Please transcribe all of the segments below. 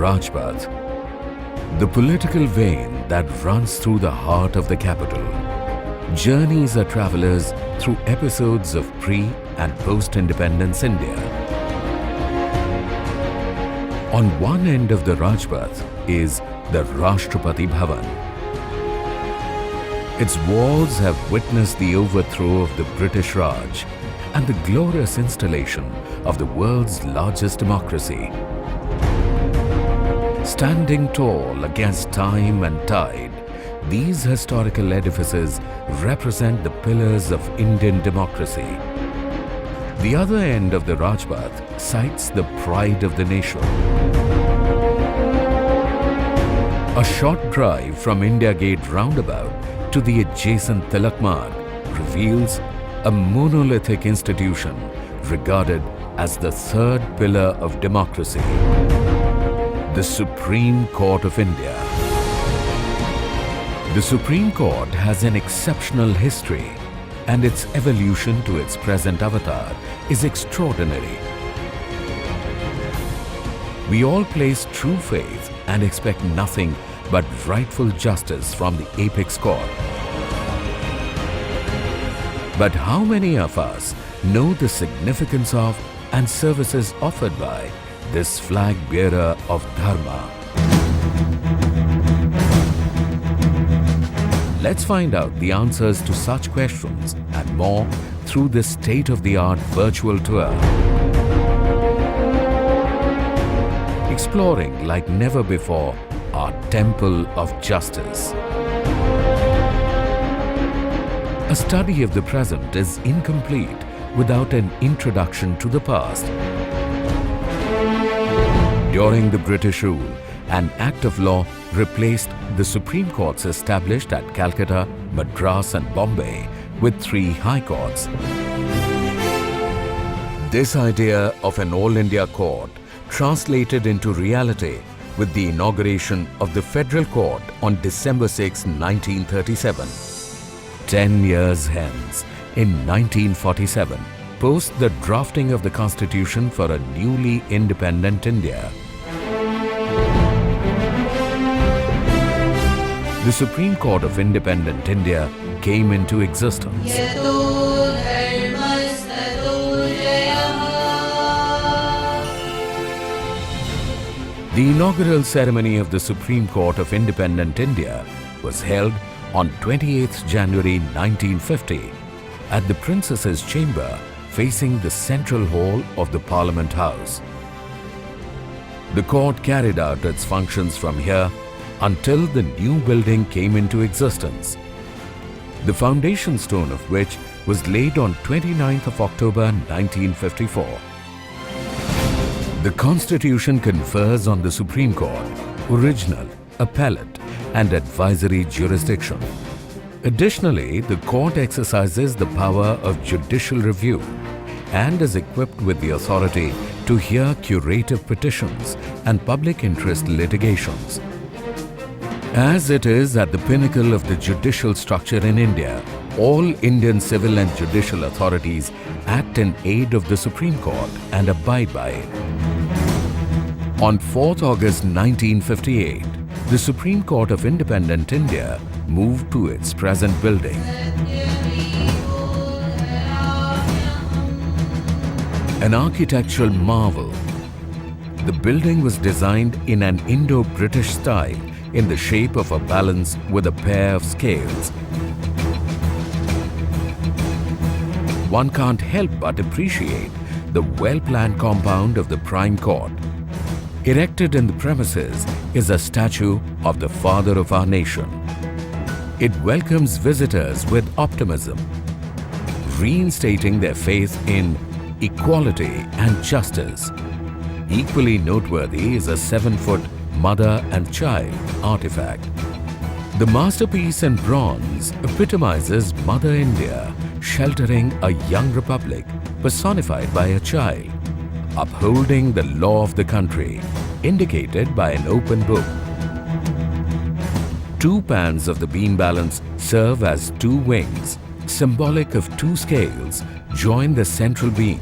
Rajpath, the political vein that runs through the heart of the capital, journeys our travelers through episodes of pre- and post-independence India. On one end of the Rajpath is the Rashtrapati Bhavan. Its walls have witnessed the overthrow of the British Raj and the glorious installation of the world's largest democracy. Standing tall against time and tide, these historical edifices represent the pillars of Indian democracy. The other end of the Rajpath sites the pride of the nation. A short drive from India Gate roundabout to the adjacent Tilak Marg reveals a monolithic institution regarded as the third pillar of democracy, the Supreme Court of India. The Supreme Court has an exceptional history, and its evolution to its present avatar is extraordinary. We all place true faith and expect nothing but rightful justice from the apex court. But how many of us know the significance of and services offered by this flag bearer of Dharma? Let's find out the answers to such questions and more through this state-of-the-art virtual tour. Exploring like never before our Temple of Justice. A study of the present is incomplete without an introduction to the past. During the British rule, an Act of Law replaced the Supreme Courts established at Calcutta, Madras and Bombay with 3 High Courts. This idea of an All India Court translated into reality with the inauguration of the Federal Court on December 6, 1937. 10 years hence, in 1947, post the drafting of the Constitution for a newly independent India, the Supreme Court of Independent India came into existence. The inaugural ceremony of the Supreme Court of Independent India was held on 28th January 1950 at the Princess's Chamber facing the central hall of the Parliament House. The court carried out its functions from here until the new building came into existence, the foundation stone of which was laid on 29th of October 1954. The Constitution confers on the Supreme Court original, appellate and advisory jurisdiction. Additionally, the court exercises the power of judicial review and is equipped with the authority to hear curative petitions and public interest litigations. As it is at the pinnacle of the judicial structure in India, all Indian civil and judicial authorities act in aid of the Supreme Court and abide by it. On 4th August 1958, the Supreme Court of Independent India moved to its present building. An architectural marvel, the building was designed in an Indo-British style in the shape of a balance with a pair of scales. One can't help but appreciate the well-planned compound of the Prime Court. Erected in the premises is a statue of the father of our nation. It welcomes visitors with optimism, reinstating their faith in equality and justice. Equally noteworthy is a 7-foot mother and child artifact. The masterpiece in bronze epitomizes Mother India sheltering a young republic personified by a child, upholding the law of the country, indicated by an open book. 2 pans of the beam balance serve as 2 wings, symbolic of 2 scales, join the central beam,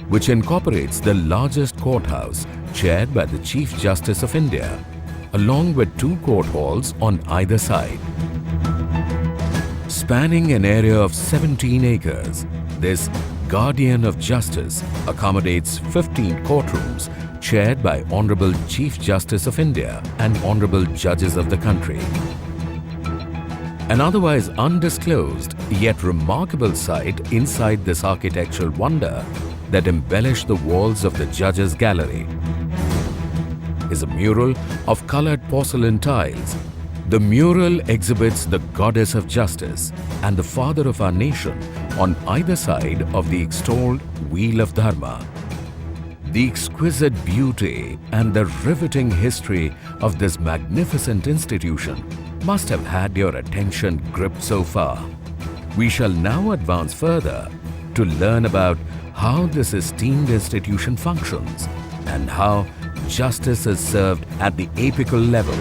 which incorporates the largest courthouse chaired by the Chief Justice of India, along with 2 court halls on either side. Spanning an area of 17 acres, this Guardian of Justice accommodates 15 courtrooms chaired by Honorable Chief Justice of India and Honorable Judges of the country. An otherwise undisclosed yet remarkable sight inside this architectural wonder that embellished the walls of the Judges' Gallery is a mural of colored porcelain tiles. The mural exhibits the Goddess of Justice and the Father of our nation on either side of the extolled Wheel of Dharma. The exquisite beauty and the riveting history of this magnificent institution must have had your attention gripped so far. We shall now advance further to learn about how this esteemed institution functions and how justice is served at the apical level.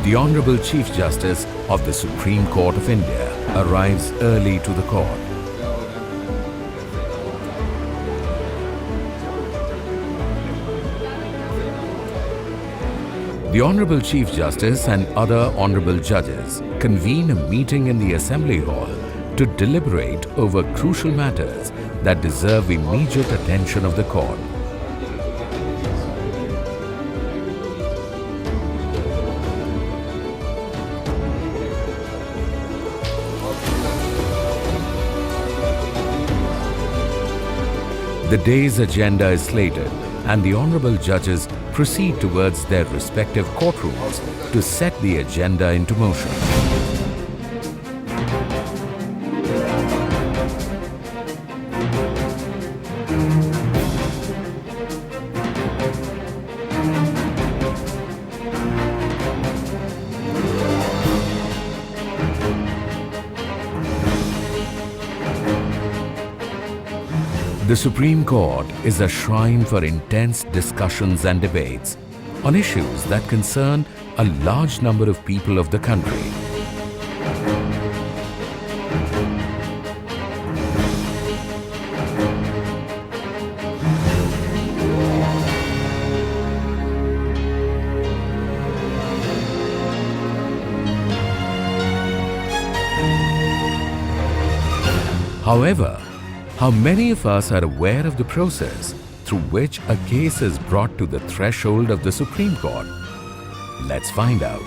The Honorable Chief Justice of the Supreme Court of India arrives early to the court. The Honorable Chief Justice and other Honorable Judges convene a meeting in the Assembly Hall to deliberate over crucial matters that deserve immediate attention of the court. The day's agenda is slated, and the Honorable Judges proceed towards their respective courtrooms to set the agenda into motion. The Supreme Court is a shrine for intense discussions and debates on issues that concern a large number of people of the country. However, how many of us are aware of the process through which a case is brought to the threshold of the Supreme Court? Let's find out.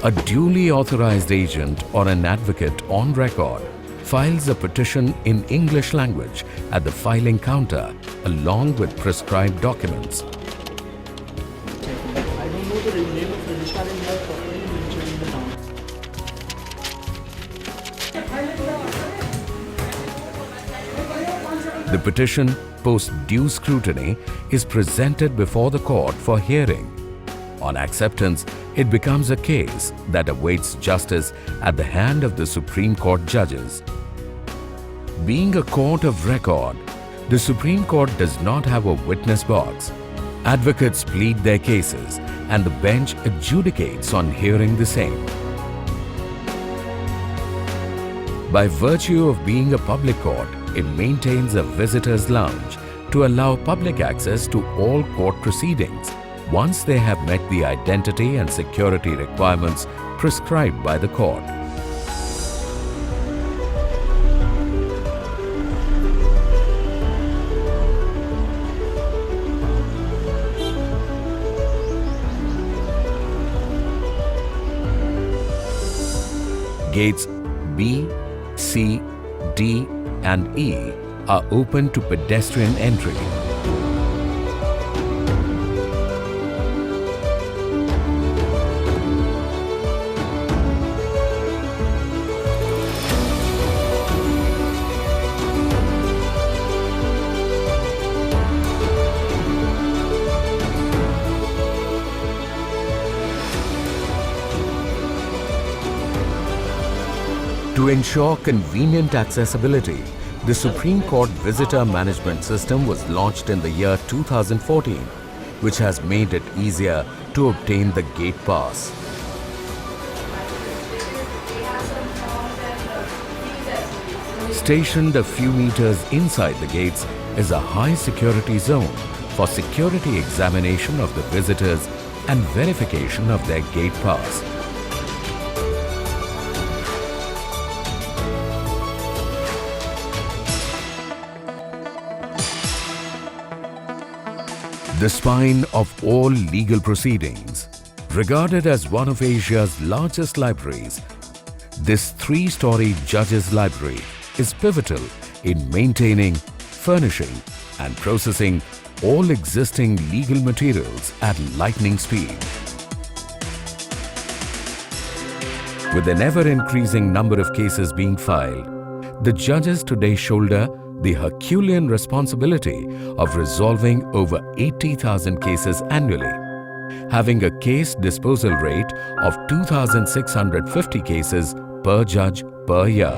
A duly authorized agent or an advocate on record files a petition in English language at the filing counter along with prescribed documents. I don't know the name of registrar in the properly mentioned in the town. The petition, post due scrutiny, is presented before the court for hearing. On acceptance, it becomes a case that awaits justice at the hand of the Supreme Court judges. Being a court of record, the Supreme Court does not have a witness box. Advocates plead their cases and the bench adjudicates on hearing the same. By virtue of being a public court, it maintains a visitor's lounge to allow public access to all court proceedings once they have met the identity and security requirements prescribed by the court. Gates B, C, D and E are open to pedestrian entry. To ensure convenient accessibility, the Supreme Court Visitor Management System was launched in the year 2014 which has made it easier to obtain the gate pass. Stationed a few meters inside the gates is a high security zone for security examination of the visitors and verification of their gate pass. The spine of all legal proceedings, regarded as one of Asia's largest libraries, this three-story judges' library is pivotal in maintaining, furnishing and processing all existing legal materials at lightning speed. With an ever-increasing number of cases being filed, the judges today shoulder the Herculean responsibility of resolving over 80,000 cases annually, having a case disposal rate of 2,650 cases per judge per year.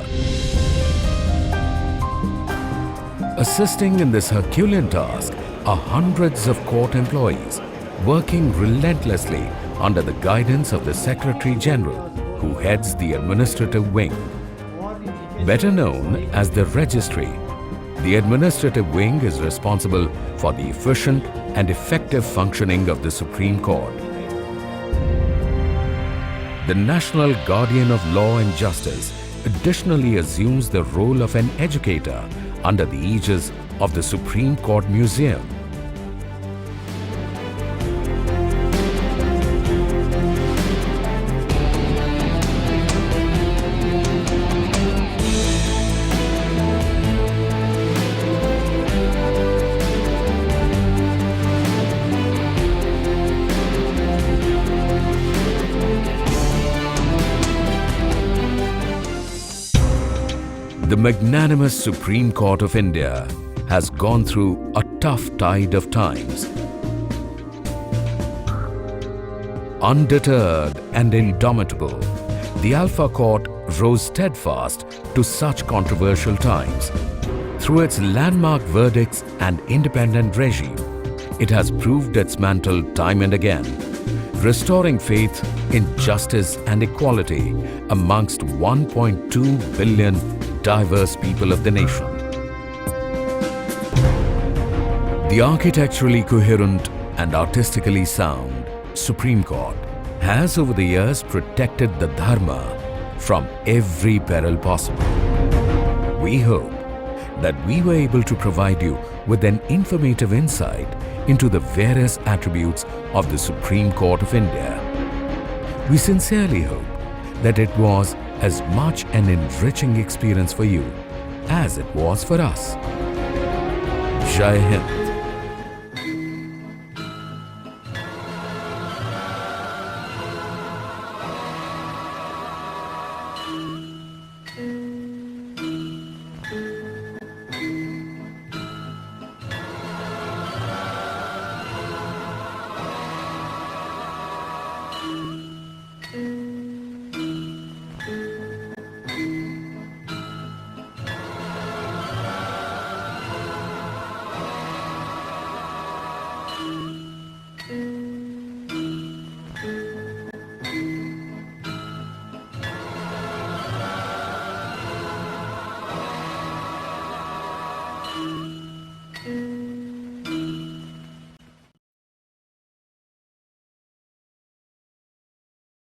Assisting in this Herculean task are hundreds of court employees working relentlessly under the guidance of the Secretary General, who heads the administrative wing. Better known as the Registry, the administrative wing is responsible for the efficient and effective functioning of the Supreme Court. The National Guardian of Law and Justice additionally assumes the role of an educator under the aegis of the Supreme Court Museum. The magnanimous Supreme Court of India has gone through a tough tide of times. Undeterred and indomitable, the Alpha Court rose steadfast to such controversial times. Through its landmark verdicts and independent regime, it has proved its mantle time and again, restoring faith in justice and equality amongst 1.2 billion diverse people of the nation. The architecturally coherent and artistically sound Supreme Court has over the years protected the Dharma from every peril possible. We hope that we were able to provide you with an informative insight into the various attributes of the Supreme Court of India. We sincerely hope that it was as much an enriching experience for you as it was for us. Jai Hind. Thank you.